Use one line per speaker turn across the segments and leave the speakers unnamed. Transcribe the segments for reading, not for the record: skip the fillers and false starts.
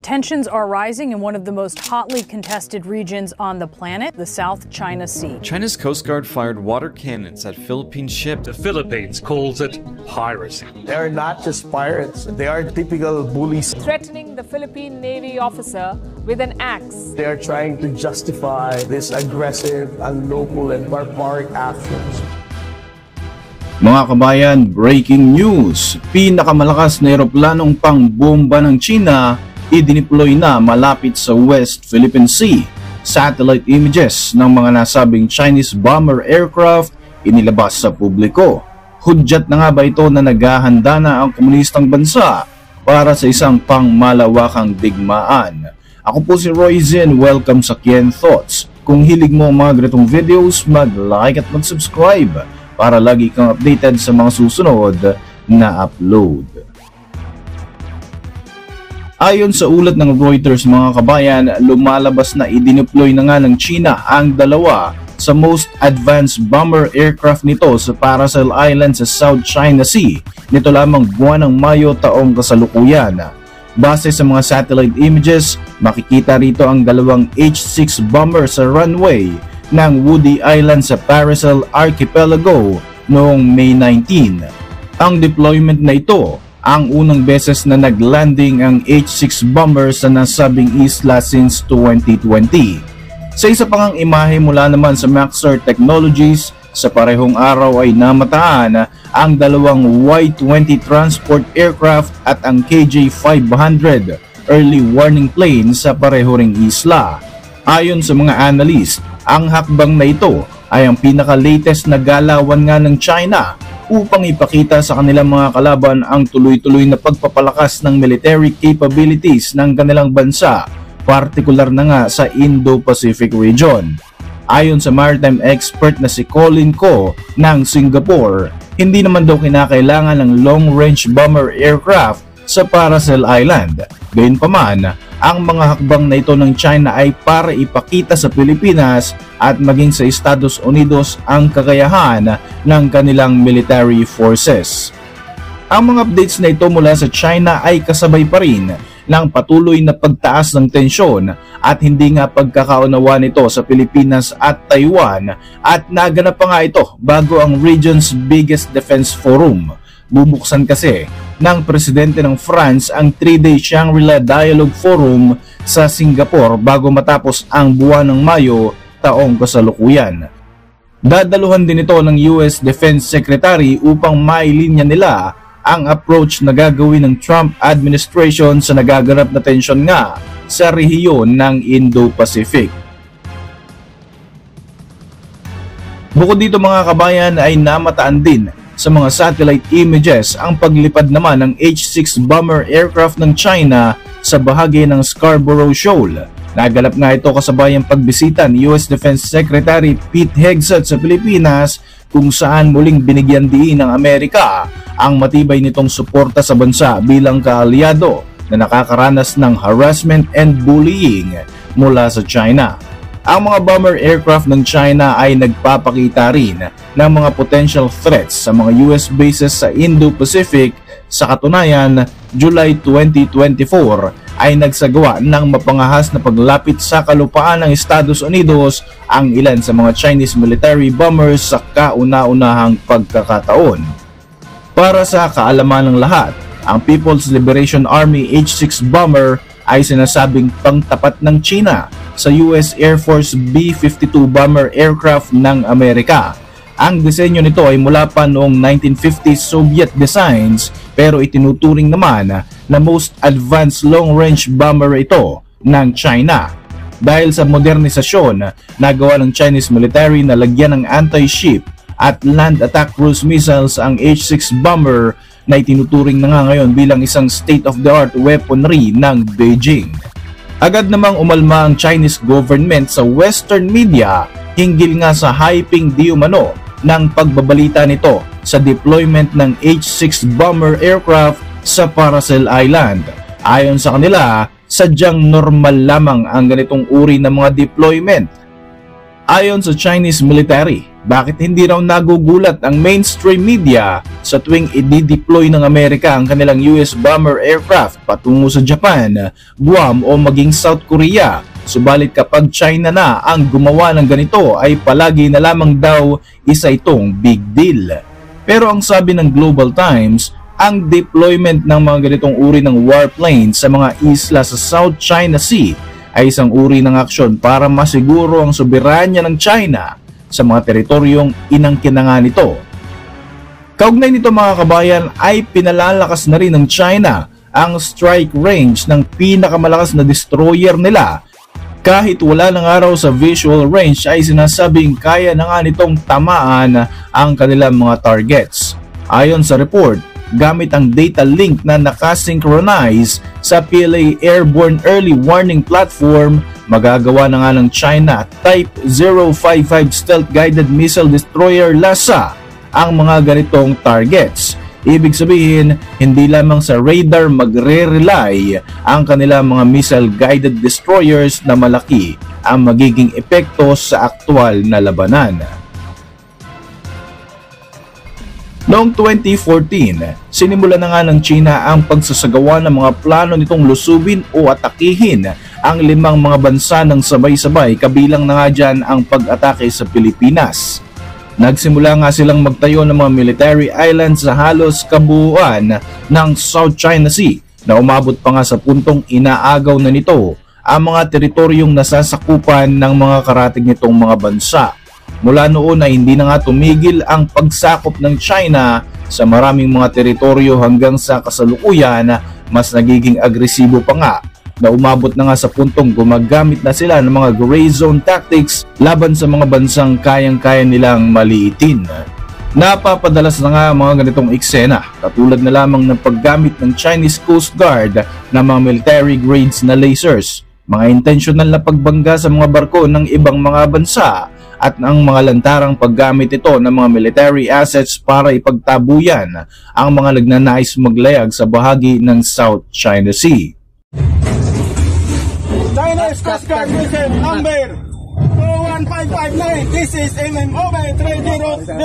Tensions are rising in one of the most hotly contested regions on the planet, the South China Sea.
China's Coast Guard fired water cannons at Philippine ship.
The Philippines calls it piracy.
They are not just pirates, they are typical bullies.
Threatening the Philippine Navy officer with an axe.
They are trying to justify this aggressive, unlawful, and barbaric actions.
Mga kabayan, breaking news! Pinakamalakas na eroplanong pang-bomba ng China idineploy na malapit sa West Philippine Sea. Satellite images ng mga nasabing Chinese bomber aircraft inilabas sa publiko. Hudyat na nga ba ito na naghahanda na ang komunistang bansa para sa isang pangmalawakang digmaan? Ako po si Roy Zin, welcome sa Kien Thoughts. Kung hilig mo ang mga ganitong videos, mag-like at mag-subscribe para lagi kang updated sa mga susunod na upload. Ayon sa ulat ng Reuters mga kabayan, lumalabas na idineploy na nga ng China ang dalawa sa most advanced bomber aircraft nito sa Paracel Island sa South China Sea nito lamang buwan ng Mayo taong kasalukuyan. Base sa mga satellite images, makikita rito ang dalawang H-6 bomber sa runway ng Woody Island sa Paracel Archipelago noong May 19. Ang deployment na ito ang unang beses na naglanding ang H-6 bomber sa nasabing isla since 2020. Sa isa pang imahe mula naman sa Maxar Technologies, sa parehong araw ay namataan ang dalawang Y-20 transport aircraft at ang KJ-500 early warning plane sa pareho ring isla. Ayon sa mga analyst, ang hakbang na ito ay ang pinaka-latest na galawan nga ng China upang ipakita sa kanilang mga kalaban ang tuloy-tuloy na pagpapalakas ng military capabilities ng kanilang bansa, partikular na nga sa Indo-Pacific region. Ayon sa maritime expert na si Colin Ko ng Singapore, hindi naman daw kinakailangan ng long-range bomber aircraft sa Paracel Island. Gayunpaman, ang mga hakbang na ito ng China ay para ipakita sa Pilipinas at maging sa Estados Unidos ang kakayahan ng kanilang military forces. Ang mga updates na ito mula sa China ay kasabay pa rin ng patuloy na pagtaas ng tensyon at hindi nga pagkakaunawa nito sa Pilipinas at Taiwan, at naganap pa nga ito bago ang region's biggest defense forum. Bubuksan kasi ng presidente ng France ang 3-day Shangri-La Dialogue Forum sa Singapore bago matapos ang buwan ng Mayo taong kasalukuyan. Dadaluhan din ito ng US Defense Secretary upang mailinya nila ang approach na gagawin ng Trump administration sa nagaganap na tensyon nga sa rehiyon ng Indo-Pacific. Bukod dito mga kabayan ay namataan din sa mga satellite images ang paglipad naman ng H-6 bomber aircraft ng China sa bahagi ng Scarborough Shoal. Naganap nga ito kasabay ang pagbisita ni US Defense Secretary Pete Hegseth sa Pilipinas, kung saan muling binigyan diin ng Amerika ang matibay nitong suporta sa bansa bilang kaalyado na nakakaranas ng harassment and bullying mula sa China. Ang mga bomber aircraft ng China ay nagpapakita rin ng mga potential threats sa mga US bases sa Indo-Pacific. Sa katunayan, July 2024 ay nagsagawa ng mapangahas na paglapit sa kalupaan ng Estados Unidos ang ilan sa mga Chinese military bombers sa kauna-unahang pagkakataon. Para sa kaalaman ng lahat, ang People's Liberation Army H-6 bomber ay sinasabing pangtapat ng China sa US Air Force B-52 bomber aircraft ng Amerika. Ang disenyo nito ay mula pa noong 1950s Soviet designs, pero itinuturing naman na most advanced long-range bomber ito ng China. Dahil sa modernisasyon, nagawa ng Chinese military na lagyan ng anti-ship at land attack cruise missiles ang H-6 bomber na itinuturing na nga ngayon bilang isang state-of-the-art weaponry ng Beijing. Agad namang umalma ang Chinese government sa Western media hinggil nga sa hyping di umano ng pagbabalita nito sa deployment ng H-6 bomber aircraft sa Paracel Island. Ayon sa kanila, sadyang normal lamang ang ganitong uri ng mga deployment. Ayon sa Chinese military, Bakit hindi raw nagugulat ang mainstream media sa tuwing i-deploy ng Amerika ang kanilang US bomber aircraft patungo sa Japan, Guam o maging South Korea? Subalit kapag China na ang gumawa ng ganito ay palagi na lamang daw isa itong big deal. Pero ang sabi ng Global Times, ang deployment ng mga ganitong uri ng warplanes sa mga isla sa South China Sea ay isang uri ng aksyon para masiguro ang soberanya ng China sa mga teritoryong inangkin na nga nito. Kaugnay nito mga kabayan ay pinalalakas na rin ng China ang strike range ng pinakamalakas na destroyer nila. Kahit wala ng araw sa visual range ay sinasabing kaya na nga nitong tamaan ang kanilang mga targets. Ayon sa report, gamit ang data link na nakasynchronize sa PLA Airborne Early Warning Platform, magagawa na nga ng China Type 055 Stealth Guided Missile Destroyer LASA ang mga ganitong targets. Ibig sabihin, hindi lamang sa radar magre-rely ang kanilang mga missile-guided destroyers na malaki ang magiging epekto sa aktwal na labanan. Noong 2014, sinimula na nga ng China ang pagsasagawa ng mga plano nitong lusubin o atakihin ang 5 mga bansa ng sabay-sabay, kabilang na nga dyan ang pag-atake sa Pilipinas. Nagsimula nga silang magtayo ng mga military islands sa halos kabuuan ng South China Sea na umabot pa nga sa puntong inaagaw na nito ang mga teritoryong nasasakupan ng mga karatig nitong mga bansa. Mula noon ay hindi na nga tumigil ang pagsakop ng China sa maraming mga teritoryo hanggang sa kasalukuyan mas nagiging agresibo pa nga na umabot na nga sa puntong gumagamit na sila ng mga gray zone tactics laban sa mga bansang kayang-kaya nilang maliitin. Napapadalas na nga mga ganitong eksena katulad na lamang ng paggamit ng Chinese Coast Guard ng mga military grades na lasers, mga intentional na pagbangga sa mga barko ng ibang mga bansa at ang mga lantarang paggamit ito ng mga military assets para ipagtabuyan ang mga nagnanais maglayag sa bahagi ng South China Sea.
Chinese Coast Guard mission number 21559. This is MMOB 3002.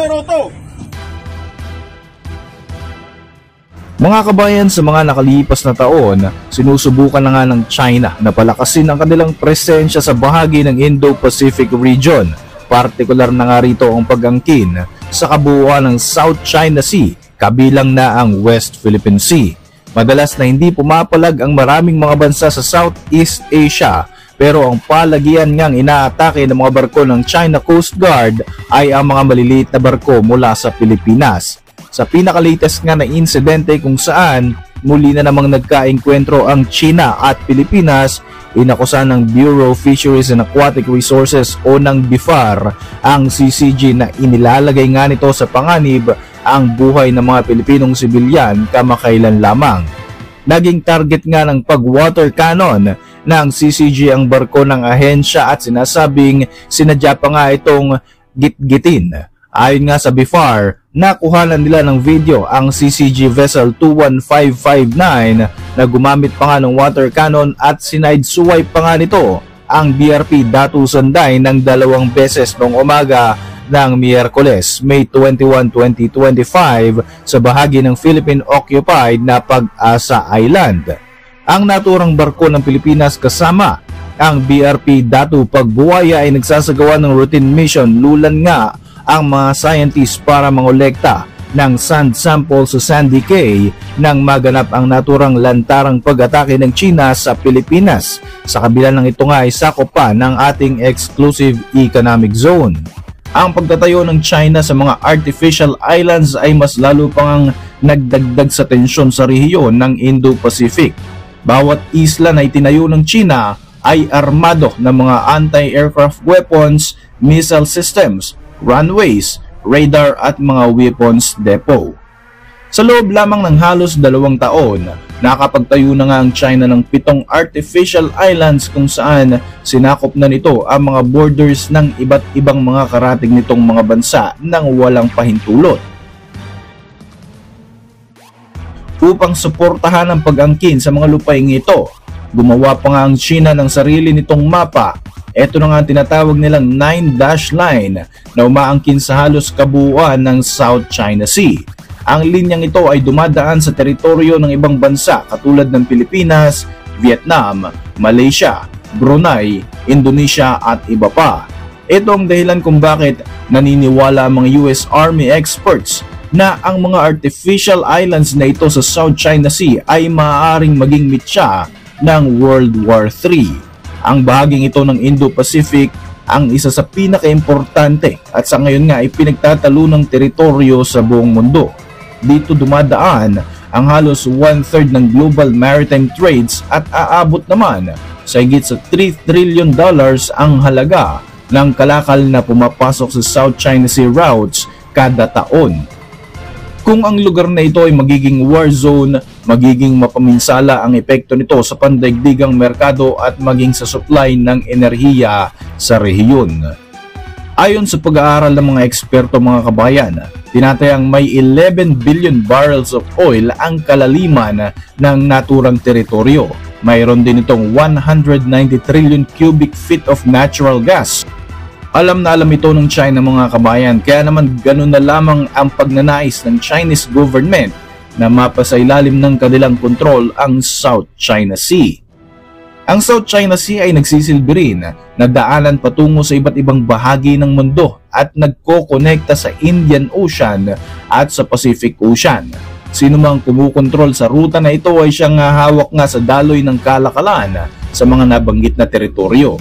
Mga kabayan, sa mga nakalipas na taon, sinusubukan na nga ng China na palakasin ang kanilang presensya sa bahagi ng Indo-Pacific region. Partikular na nga rito ang pag-angkin sa kabuuan ng South China Sea, kabilang na ang West Philippine Sea. Madalas na hindi pumapalag ang maraming mga bansa sa Southeast Asia, pero ang palagian ngang inaatake ng mga barko ng China Coast Guard ay ang mga maliliit na barko mula sa Pilipinas. Sa pinaka-latest nga na insidente kung saan muli na namang nagkaengkwentro ang China at Pilipinas, inakusan ng Bureau of Fisheries and Aquatic Resources o ng BIFAR ang CCG na inilalagay nga nito sa panganib ang buhay ng mga Pilipinong sibilyan kamakailan lamang. Naging target nga ng pag-water cannon ng CCG ang barko ng ahensya at sinasabing sinadya pa nga itong gitgitin. Ayon nga sa BIFAR, nakuhanan nila ng video ang CCG vessel 21559 na gumamit pa nga ng water cannon at side-swipe pa nga nito ang BRP Datu Sanday ng 2 beses noong umaga ng Miyerkules, May 21, 2025 sa bahagi ng Philippine-occupied na Pag-asa Island. Ang naturang barko ng Pilipinas kasama ang BRP Datu Pagbuwaya ay nagsasagawa ng routine mission lulan nga ang mga scientists para mangolekta ng sand sample sa Sandy Cay nang maganap ang naturang lantarang pag-atake ng China sa Pilipinas. Sa kabila ng ito nga ay sakop pa ng ating exclusive economic zone. Ang pagtatayo ng China sa mga artificial islands ay mas lalo pang nagdagdag sa tensyon sa rehiyon ng Indo-Pacific. Bawat isla na itinayo ng China ay armado ng mga anti-aircraft weapons, missile systems, runways, radar at mga weapons depot. Sa loob lamang ng halos 2 taon, nakapagtayo na nga ang China ng 7 artificial islands kung saan sinakop na nito ang mga borders ng iba't ibang mga karatig nitong mga bansa nang walang pahintulot. Upang suportahan ang pag-angkin sa mga lupaing ito, gumawa pa nga ang China ng sarili nitong mapa ito na nga ang tinatawag nilang 9-dash line na umaangkin sa halos kabuuan ng South China Sea. Ang linyang ito ay dumadaan sa teritoryo ng ibang bansa katulad ng Pilipinas, Vietnam, Malaysia, Brunei, Indonesia at iba pa. Ito ang dahilan kung bakit naniniwala ang mga US Army experts na ang mga artificial islands na ito sa South China Sea ay maaaring maging mitya ng World War III. Ang bahaging ito ng Indo-Pacific ang isa sa pinaka-importante at sa ngayon nga ay pinagtatalo ng teritoryo sa buong mundo. Dito dumadaan ang halos 1/3 ng global maritime trades at aabot naman sa higit sa $3 trillion ang halaga ng kalakal na pumapasok sa South China Sea routes kada taon. Kung ang lugar na ito ay magiging war zone, magiging mapaminsala ang epekto nito sa pandaigdigang merkado at maging sa supply ng enerhiya sa rehiyon. Ayon sa pag-aaral ng mga eksperto mga kabayan, tinatayang may 11 billion barrels of oil ang kalaliman ng naturang teritoryo. Mayroon din itong 190 trillion cubic feet of natural gas. Alam na alam ito ng China mga kabayan, kaya naman ganun na lamang ang pagnanais ng Chinese government na mapasailalim ng kanilang kontrol ang South China Sea. Ang South China Sea ay nagsisilbi rin na daanan patungo sa iba't ibang bahagi ng mundo at nagkokonekta sa Indian Ocean at sa Pacific Ocean. Sino mang kumukontrol sa ruta na ito ay siyang hawak nga sa daloy ng kalakalan sa mga nabanggit na teritoryo.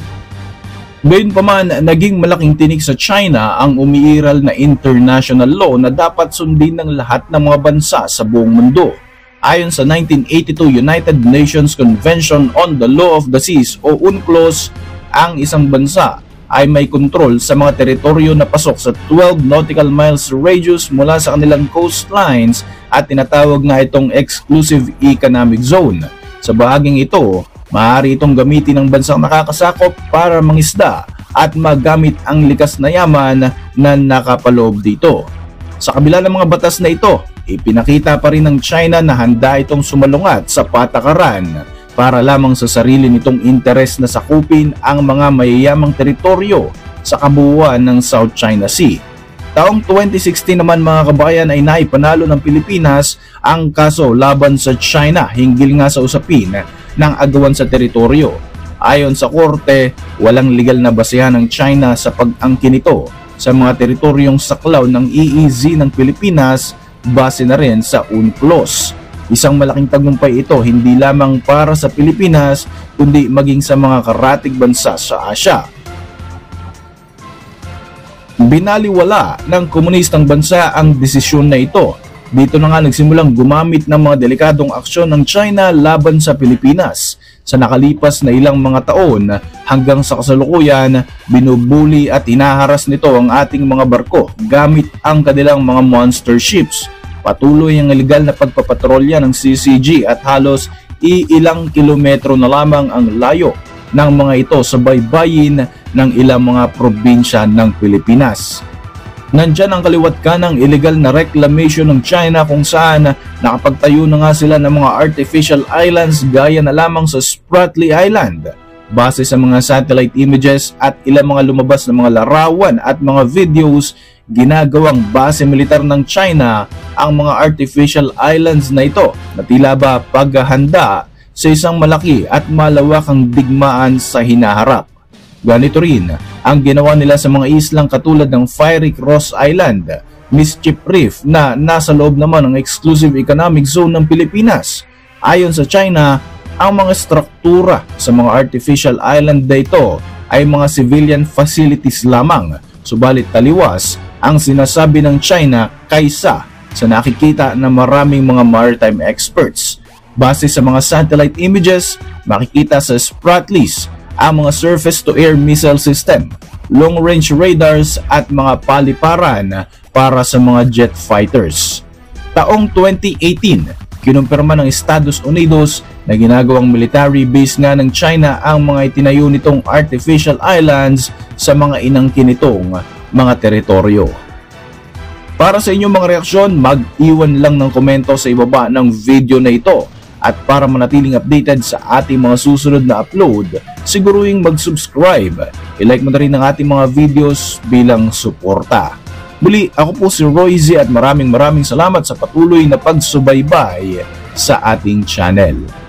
Gayunpaman, naging malaking tinik sa China ang umiiral na international law na dapat sundin ng lahat ng mga bansa sa buong mundo. Ayon sa 1982 United Nations Convention on the Law of the Seas o UNCLOS, ang isang bansa ay may kontrol sa mga teritoryo na pasok sa 12 nautical miles radius mula sa kanilang coastlines at tinatawag nga itong Exclusive Economic Zone. Sa bahaging ito, maaari itong gamitin ng bansang nakakasakop para mangisda at magamit ang likas na yaman na nakapaloob dito. Sa kabila ng mga batas na ito, ipinakita pa rin ng China na handa itong sumalungat sa patakaran para lamang sa sarili nitong interes na sakupin ang mga mayayamang teritoryo sa kabuuan ng South China Sea. Taong 2016 naman mga kabayan ay naipanalo ng Pilipinas ang kaso laban sa China hinggil nga sa usapin ng agawan sa teritoryo. Ayon sa korte, walang legal na basehan ng China sa pag-angkin nito sa mga teritoryong saklaw ng EEZ ng Pilipinas base na rin sa UNCLOS. Isang malaking tagumpay ito hindi lamang para sa Pilipinas kundi maging sa mga karatig bansa sa Asya. Binaliwala ng komunistang bansa ang desisyon na ito. Dito na nga nagsimulang gumamit ng mga delikadong aksyon ng China laban sa Pilipinas. Sa nakalipas na ilang mga taon hanggang sa kasalukuyan, binubuli at hinaharas nito ang ating mga barko gamit ang kanilang mga monster ships. Patuloy ang ilegal na pagpapatrolya ng CCG at halos ilang kilometro na lamang ang layo ng mga ito sa baybayin ng ilang mga probinsya ng Pilipinas. Nandyan ang kaliwat ka ng illegal na reclamation ng China kung saan nakapagtayo na nga sila ng mga artificial islands gaya na lamang sa Spratly Island. Base sa mga satellite images at ilang mga lumabas na mga larawan at mga videos, ginagawang base militar ng China ang mga artificial islands na ito na tila ba paghahanda sa isang malaki at malawakang digmaan sa hinaharap. Ganito rin ang ginawa nila sa mga islang katulad ng Fiery Cross Island, Mischief Reef na nasa loob naman ng Exclusive Economic Zone ng Pilipinas. Ayon sa China, ang mga struktura sa mga artificial island na ito ay mga civilian facilities lamang, subalit taliwas ang sinasabi ng China kaysa sa nakikita ng maraming mga maritime experts. Base sa mga satellite images, makikita sa Spratlys ang mga surface-to-air missile system, long-range radars at mga paliparan para sa mga jet fighters. Taong 2018, kinumpirma ng Estados Unidos na ginagawang military base nga ng China ang mga itinayo nitong artificial islands sa mga inangkin nitong mga teritoryo. Para sa inyong mga reaksyon, mag-iwan lang ng komento sa ibaba ng video na ito. At para manatiling updated sa ating mga susunod na upload, siguruing mag-subscribe. I-like mo na rin ang ating mga videos bilang suporta. Muli, ako po si Royzy at maraming salamat sa patuloy na pagsubaybay sa ating channel.